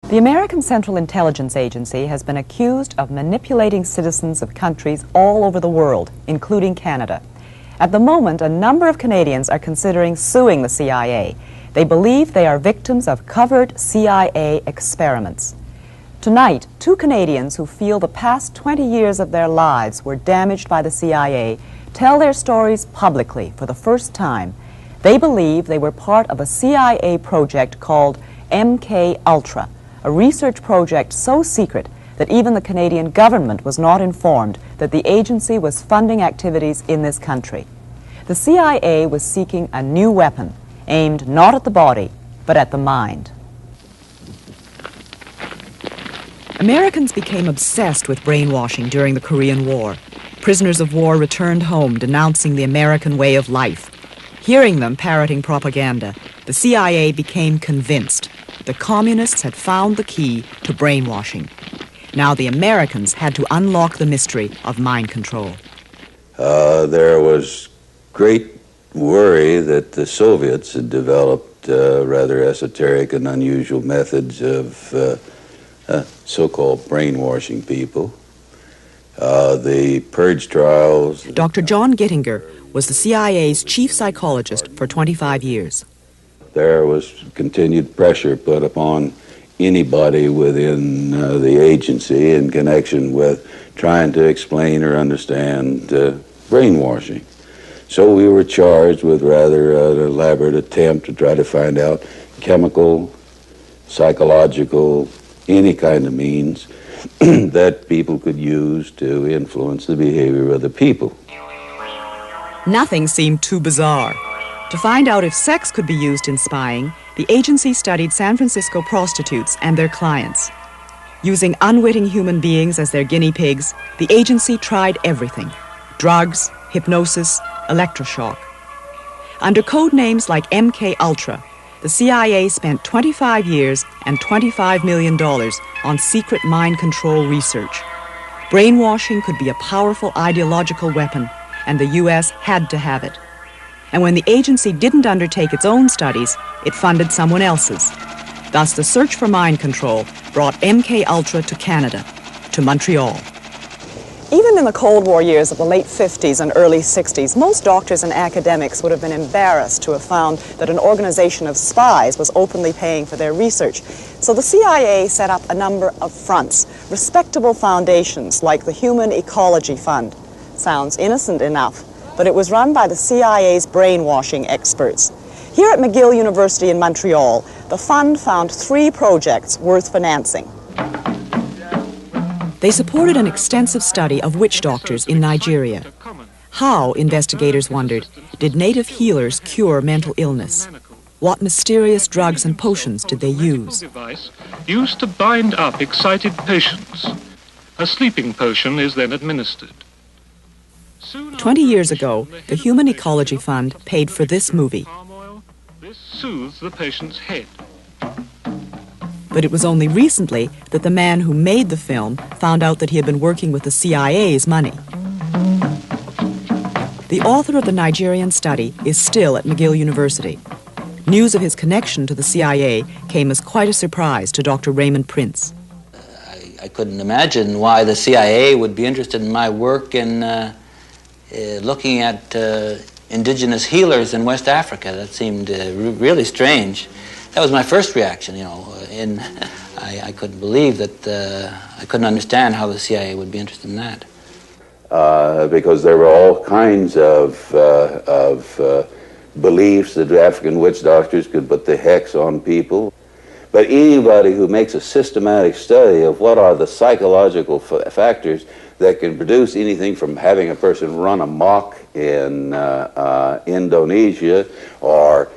The American Central Intelligence Agency has been accused of manipulating citizens of countries all over the world, including Canada. At the moment, a number of Canadians are considering suing the CIA. They believe they are victims of covert CIA experiments. Tonight, two Canadians who feel the past 20 years of their lives were damaged by the CIA tell their stories publicly for the first time. They believe they were part of a CIA project called MK Ultra, a research project so secret that even the Canadian government was not informed that the agency was funding activities in this country. The CIA was seeking a new weapon, aimed not at the body, but at the mind. Americans became obsessed with brainwashing during the Korean War. Prisoners of war returned home denouncing the American way of life. Hearing them parroting propaganda, the CIA became convinced the communists had found the key to brainwashing. Now the Americans had to unlock the mystery of mind control. There was great worry that the Soviets had developed rather esoteric and unusual methods of so-called brainwashing people. The purge trials... Dr. John Gittinger was the CIA's chief psychologist for 25 years. There was continued pressure put upon anybody within the agency in connection with trying to explain or understand brainwashing. So we were charged with rather an elaborate attempt to try to find out chemical, psychological, any kind of means that people could use to influence the behavior of the people. Nothing seemed too bizarre. To find out if sex could be used in spying, the agency studied San Francisco prostitutes and their clients. Using unwitting human beings as their guinea pigs, the agency tried everything: drugs, hypnosis, electroshock. Under code names like MK Ultra, the CIA spent 25 years and $25 million on secret mind control research. Brainwashing could be a powerful ideological weapon, and the U.S. had to have it. And when the agency didn't undertake its own studies, it funded someone else's. Thus, the search for mind control brought MK Ultra to Canada, to Montreal. Even in the Cold War years of the late 50s and early 60s, most doctors and academics would have been embarrassed to have found that an organization of spies was openly paying for their research. So the CIA set up a number of fronts, respectable foundations like the Human Ecology Fund. Sounds innocent enough, but it was run by the CIA's brainwashing experts. Here at McGill University in Montreal, the fund found 3 projects worth financing. They supported an extensive study of witch doctors in Nigeria. How, investigators wondered, did native healers cure mental illness? What mysterious drugs and potions did they use? Used to bind up excited patients. A sleeping potion is then administered. 20 years ago, the Human Ecology Fund paid for this movie. This soothes the patient's head. But it was only recently that the man who made the film found out that he had been working with the CIA's money. The author of the Nigerian study is still at McGill University. News of his connection to the CIA came as quite a surprise to Dr. Raymond Prince. I couldn't imagine why the CIA would be interested in my work in looking at indigenous healers in West Africa. That seemed really strange. That was my first reaction, you know. I couldn't believe that, I couldn't understand how the CIA would be interested in that. Because there were all kinds of beliefs that African witch doctors could put the hex on people. But anybody who makes a systematic study of what are the psychological factors that can produce anything from having a person run amok in Indonesia or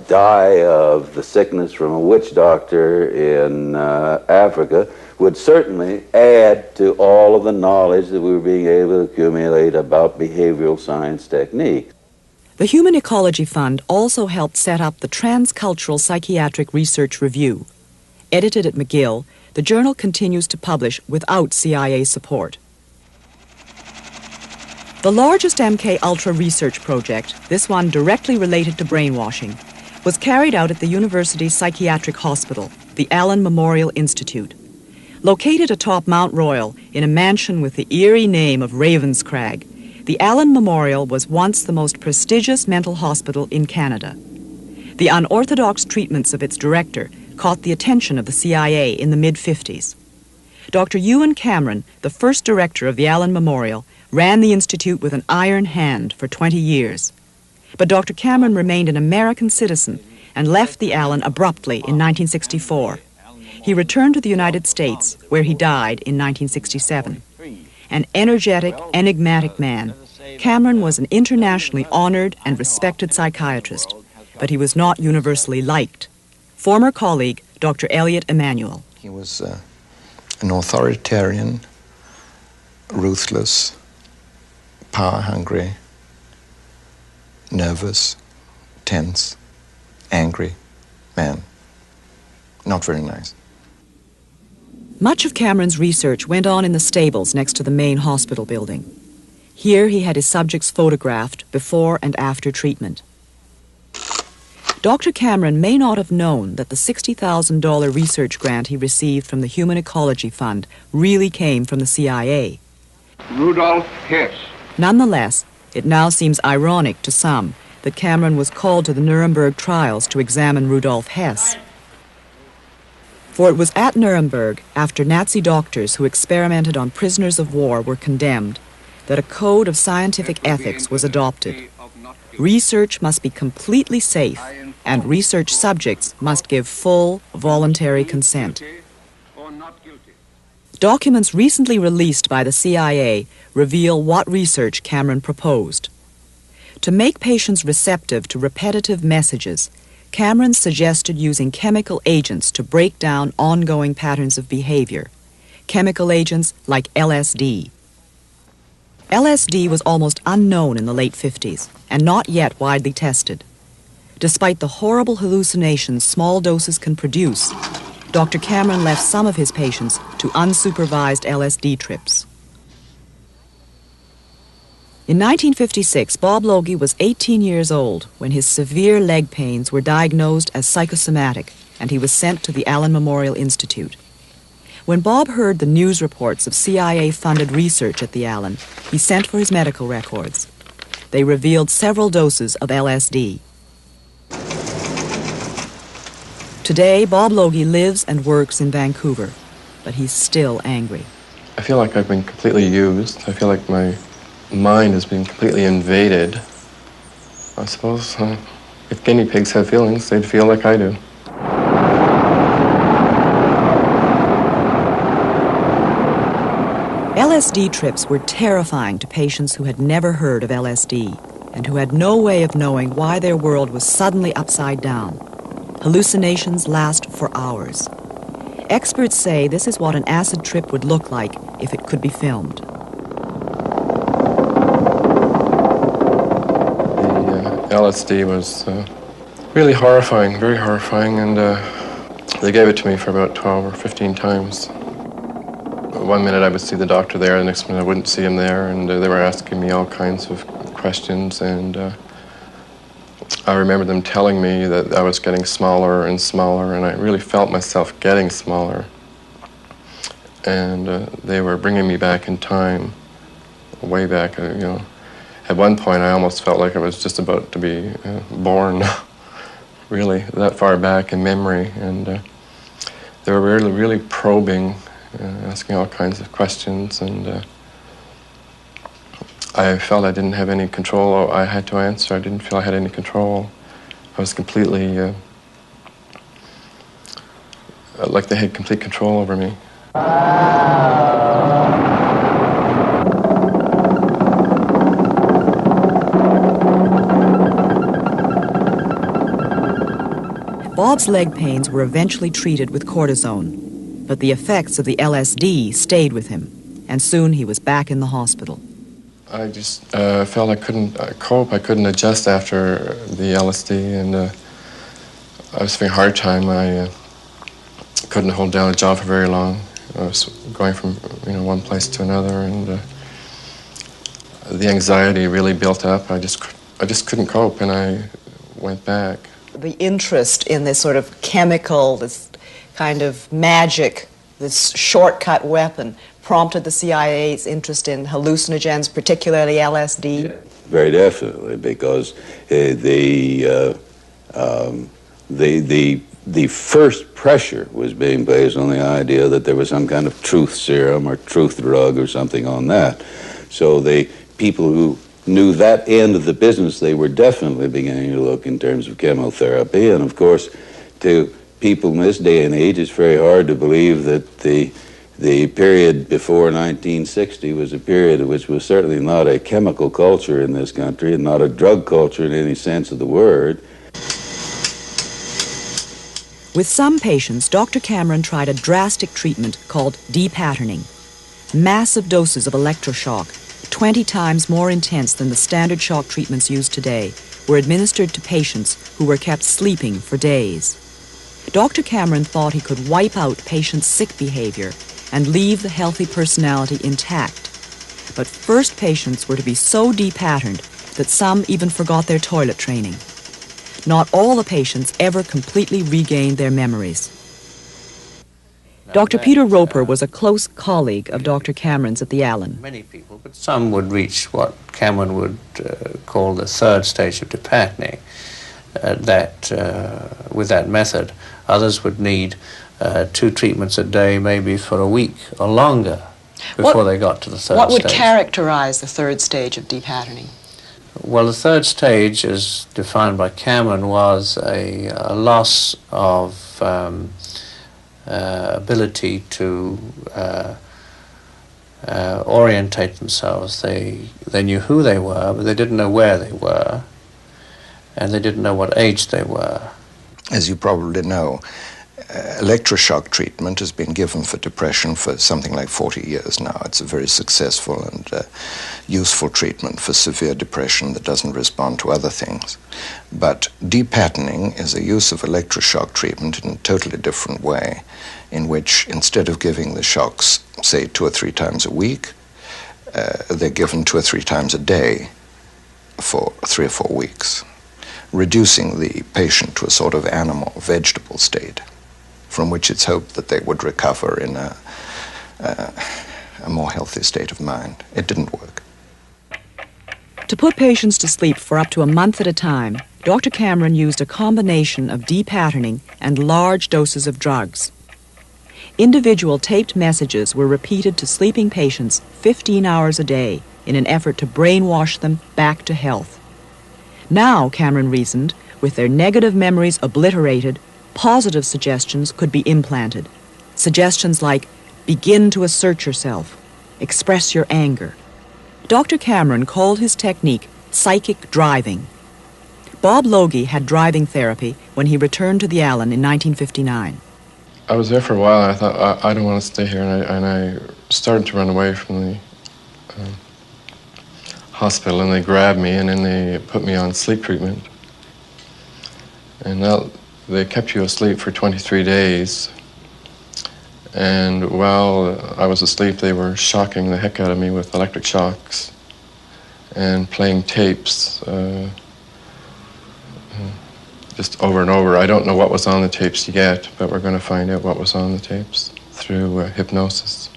die of the sickness from a witch doctor in Africa would certainly add to all of the knowledge that we were being able to accumulate about behavioral science techniques. The Human Ecology Fund also helped set up the Transcultural Psychiatric Research Review. Edited at McGill, the journal continues to publish without CIA support. The largest MK Ultra research project, this one directly related to brainwashing, was carried out at the university's psychiatric hospital. the Allen Memorial Institute. Located atop Mount Royal in a mansion with the eerie name of Ravenscrag, the Allen Memorial was once the most prestigious mental hospital in Canada. The unorthodox treatments of its director caught the attention of the CIA in the mid-50s. Dr. Ewan Cameron, the first director of the Allen Memorial, ran the institute with an iron hand for 20 years. But Dr. Cameron remained an American citizen and left the Allen abruptly in 1964. He returned to the United States, where he died in 1967. An energetic, enigmatic man, Cameron was an internationally honored and respected psychiatrist, but he was not universally liked. Former colleague Dr. Elliot Emanuel. He was an authoritarian, ruthless, power-hungry, nervous, tense, angry man. Not very nice. Much of Cameron's research went on in the stables next to the main hospital building. Here he had his subjects photographed before and after treatment. Dr. Cameron may not have known that the $60,000 research grant he received from the Human Ecology Fund really came from the CIA. Rudolf Hess. Nonetheless, it now seems ironic to some that Cameron was called to the Nuremberg trials to examine Rudolf Hess. For it was at Nuremberg, after Nazi doctors who experimented on prisoners of war were condemned, that a code of scientific ethics was adopted. Research must be completely safe, and research subjects must give full, voluntary consent. Documents recently released by the CIA reveal what research Cameron proposed. To make patients receptive to repetitive messages, Cameron suggested using chemical agents to break down ongoing patterns of behavior, chemical agents like LSD. LSD was almost unknown in the late 50s and not yet widely tested. Despite the horrible hallucinations small doses can produce, Dr. Cameron left some of his patients to unsupervised LSD trips. In 1956, Bob Logie was 18 years old when his severe leg pains were diagnosed as psychosomatic, and he was sent to the Allen Memorial Institute. When Bob heard the news reports of CIA-funded research at the Allen, he sent for his medical records. They revealed several doses of LSD. Today, Bob Logie lives and works in Vancouver, but he's still angry. I feel like I've been completely used. I feel like my mind has been completely invaded. I suppose if guinea pigs had feelings, they'd feel like I do. LSD trips were terrifying to patients who had never heard of LSD and who had no way of knowing why their world was suddenly upside down. Hallucinations last for hours. Experts say this is what an acid trip would look like if it could be filmed. The LSD was really horrifying, very horrifying, and they gave it to me for about 12 or 15 times. One minute I would see the doctor there, the next minute I wouldn't see him there, and they were asking me all kinds of questions, and I remember them telling me that I was getting smaller and smaller, and I really felt myself getting smaller. And they were bringing me back in time, way back, you know. At one point I almost felt like I was just about to be born, really, that far back in memory. And they were really probing, asking all kinds of questions, and I felt I didn't have any control. I had to answer. I didn't feel I had any control. I was completely, like they had complete control over me. Bob's leg pains were eventually treated with cortisone, but the effects of the LSD stayed with him, and soon he was back in the hospital. I just felt I couldn't cope. I couldn't adjust after the LSD, and I was having a hard time. I couldn't hold down a job for very long. I was going from one place to another, and the anxiety really built up. I just couldn't cope, and I went back. The interest in this sort of chemical, this kind of magic, this shortcut weapon, prompted the CIA's interest in hallucinogens, particularly LSD? Yeah, very definitely, because the first pressure was being based on the idea that there was some kind of truth serum or truth drug or something on that. So the people who knew that end of the business, they were definitely beginning to look in terms of chemotherapy. And of course, to people in this day and age, it's very hard to believe that the period before 1960 was a period which was certainly not a chemical culture in this country and not a drug culture in any sense of the word. With some patients, Dr. Cameron tried a drastic treatment called depatterning. Massive doses of electroshock, 20 times more intense than the standard shock treatments used today, were administered to patients who were kept sleeping for days. Dr. Cameron thought he could wipe out patients' sick behavior and leave the healthy personality intact. But first patients were to be so depatterned that some even forgot their toilet training. Not all the patients ever completely regained their memories. Dr. Peter Roper was a close colleague of Dr. Cameron's at the Allen. Many people, but some would reach what Cameron would call the third stage of depatterning. With that method, others would need 2 treatments a day, maybe for a week or longer, before they got to the third stage. What would characterize the third stage of depatterning? Well, the third stage, as defined by Cameron, was a loss of ability to orientate themselves. They knew who they were, but they didn't know where they were, and they didn't know what age they were. As you probably know, electroshock treatment has been given for depression for something like 40 years now. It's a very successful and useful treatment for severe depression that doesn't respond to other things. But depatterning is a use of electroshock treatment in a totally different way, in which instead of giving the shocks, say, 2 or 3 times a week, they're given 2 or 3 times a day for 3 or 4 weeks, reducing the patient to a sort of animal, vegetable state, from which it's hoped that they would recover in a more healthy state of mind. It didn't work. To put patients to sleep for up to a month at a time, Dr. Cameron used a combination of depatterning and large doses of drugs. Individual taped messages were repeated to sleeping patients 15 hours a day in an effort to brainwash them back to health. Now, Cameron reasoned, with their negative memories obliterated, positive suggestions could be implanted. Suggestions like, begin to assert yourself, express your anger. Dr. Cameron called his technique psychic driving. Bob Logie had driving therapy when he returned to the Allen in 1959. I was there for a while, and I thought, I don't want to stay here, and I started to run away from the hospital, and they grabbed me, and then they put me on sleep treatment. And now they kept you asleep for 23 days. And while I was asleep, they were shocking the heck out of me with electric shocks and playing tapes just over and over. I don't know what was on the tapes yet, but we're going to find out what was on the tapes through hypnosis.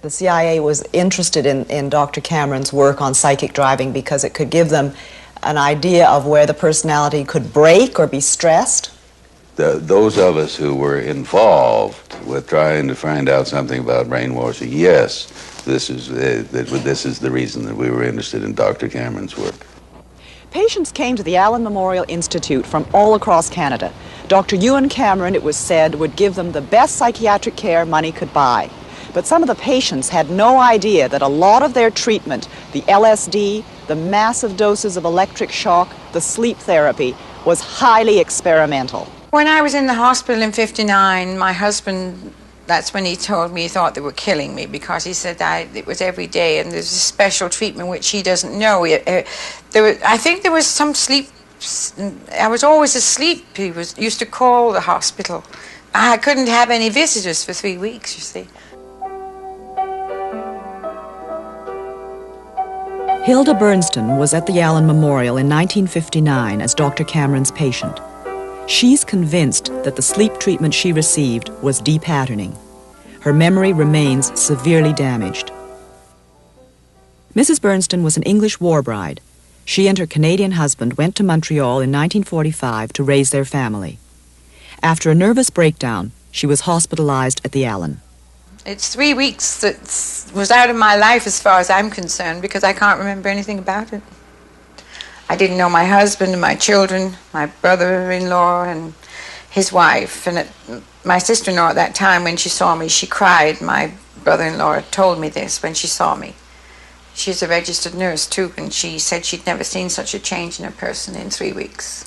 The CIA was interested in Dr. Cameron's work on psychic driving because it could give them an idea of where the personality could break or be stressed. Those of us who were involved with trying to find out something about brainwashing, yes, this is the reason that we were interested in Dr. Cameron's work. Patients came to the Allen Memorial Institute from all across Canada. Dr. Ewan Cameron, it was said, would give them the best psychiatric care money could buy. But some of the patients had no idea that a lot of their treatment, the LSD, the massive doses of electric shock, the sleep therapy, was highly experimental. When I was in the hospital in '59, my husband, that's when he told me he thought they were killing me, because he said it was every day and there's a special treatment which he doesn't know. I think there was some sleep. I was always asleep. He used to call the hospital. I couldn't have any visitors for 3 weeks, you see. Hilda Bernston was at the Allen Memorial in 1959 as Dr. Cameron's patient. She's convinced that the sleep treatment she received was depatterning. Her memory remains severely damaged. Mrs. Bernstein was an English war bride. She and her Canadian husband went to Montreal in 1945 to raise their family. After a nervous breakdown, she was hospitalized at the Allen. It's 3 weeks that was out of my life as far as I'm concerned, because I can't remember anything about it. I didn't know my husband and my children, my brother-in-law and his wife. And my sister-in-law at that time, when she saw me, she cried. My brother-in-law told me this when she saw me. She's a registered nurse too, and she said she'd never seen such a change in a person in 3 weeks.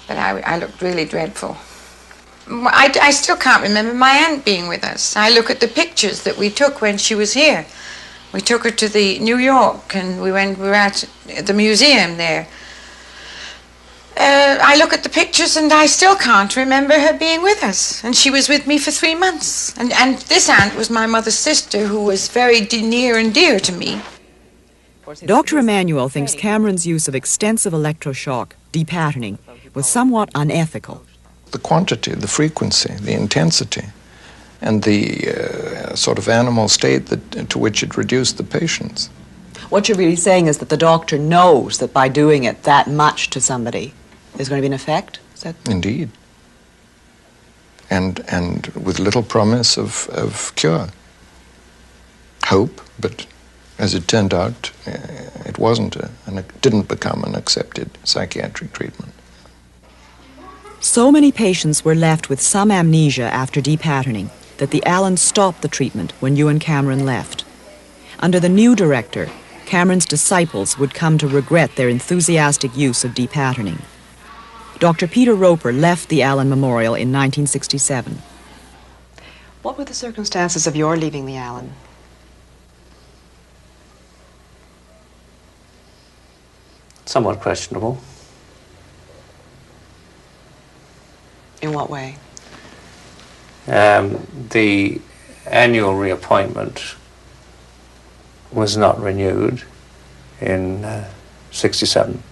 But I looked really dreadful. I still can't remember my aunt being with us. I look at the pictures that we took when she was here. We took her to the New York, and we were at the museum there. I look at the pictures, and I still can't remember her being with us. And she was with me for 3 months. And this aunt was my mother's sister, who was very near and dear to me. Dr. Emanuel thinks Cameron's use of extensive electroshock, depatterning, was somewhat unethical. The quantity, the frequency, the intensity, and the sort of animal state to which it reduced the patients. What you're really saying is that the doctor knows that by doing it that much to somebody, there's going to be an effect? Is that... Indeed. And with little promise of cure. Hope, but as it turned out, it wasn't, and it didn't become an accepted psychiatric treatment. So many patients were left with some amnesia after depatterning that the Allens stopped the treatment when you and Cameron left. Under the new director, Cameron's disciples would come to regret their enthusiastic use of depatterning. Dr. Peter Roper left the Allen Memorial in 1967. What were the circumstances of your leaving the Allen? Somewhat questionable. In what way? The annual reappointment was not renewed in 67.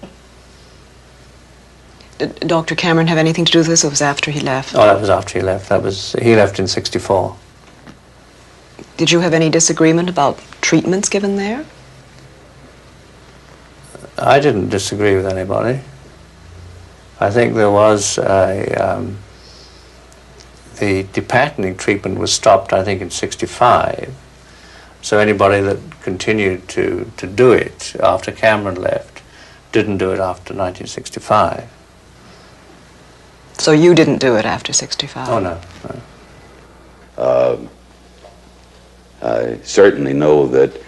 Did Dr. Cameron have anything to do with this, or was it after he left? Oh, that was after he left. He left in 64. Did you have any disagreement about treatments given there? I didn't disagree with anybody. I think there was the depatterning treatment was stopped, I think, in 65. So anybody that continued to do it after Cameron left didn't do it after 1965. So you didn't do it after 65? Oh, no. I certainly know that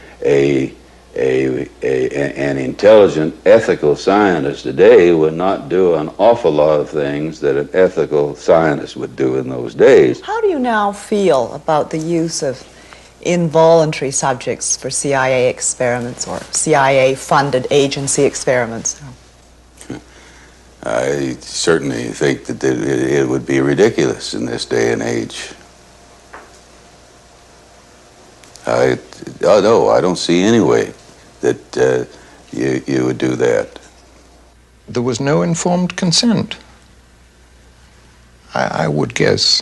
an intelligent, ethical scientist today would not do an awful lot of things that an ethical scientist would do in those days. How do you now feel about the use of involuntary subjects for CIA experiments or CIA-funded agency experiments? I certainly think that it would be ridiculous in this day and age. No, I don't see any way that you would do that. There was no informed consent. I would guess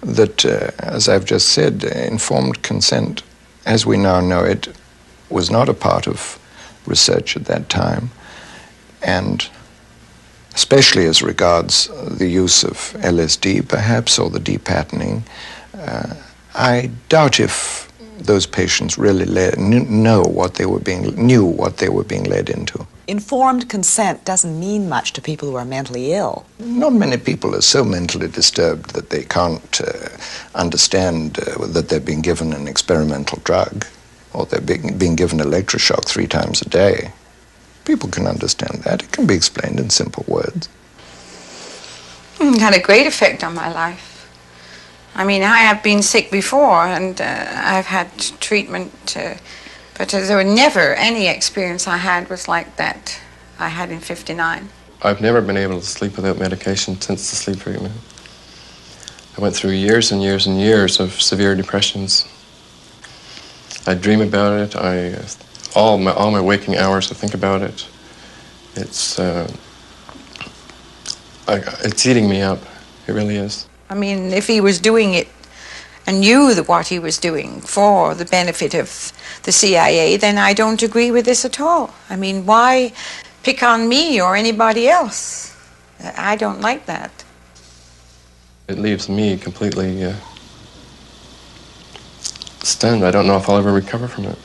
that, as I've just said, informed consent, as we now know it, was not a part of research at that time, and especially as regards the use of LSD, perhaps, or the depatterning, I doubt if those patients really knew what they were being led into. Informed consent doesn't mean much to people who are mentally ill. Not many people are so mentally disturbed that they can't understand that they're being given an experimental drug, or they're being given electroshock 3 times a day. People can understand that. It can be explained in simple words. It had a great effect on my life. I mean, I have been sick before, and I've had treatment, but there were never any experience I had was like that I had in 59. I've never been able to sleep without medication since the sleep treatment. I went through years and years and years of severe depressions. I dream about it. All my waking hours I think about it. It's It's eating me up. It really is. I mean, if he was doing it and knew that what he was doing for the benefit of the CIA, then I don't agree with this at all. I mean, why pick on me or anybody else? I don't like that. It leaves me completely stunned. I don't know if I'll ever recover from it.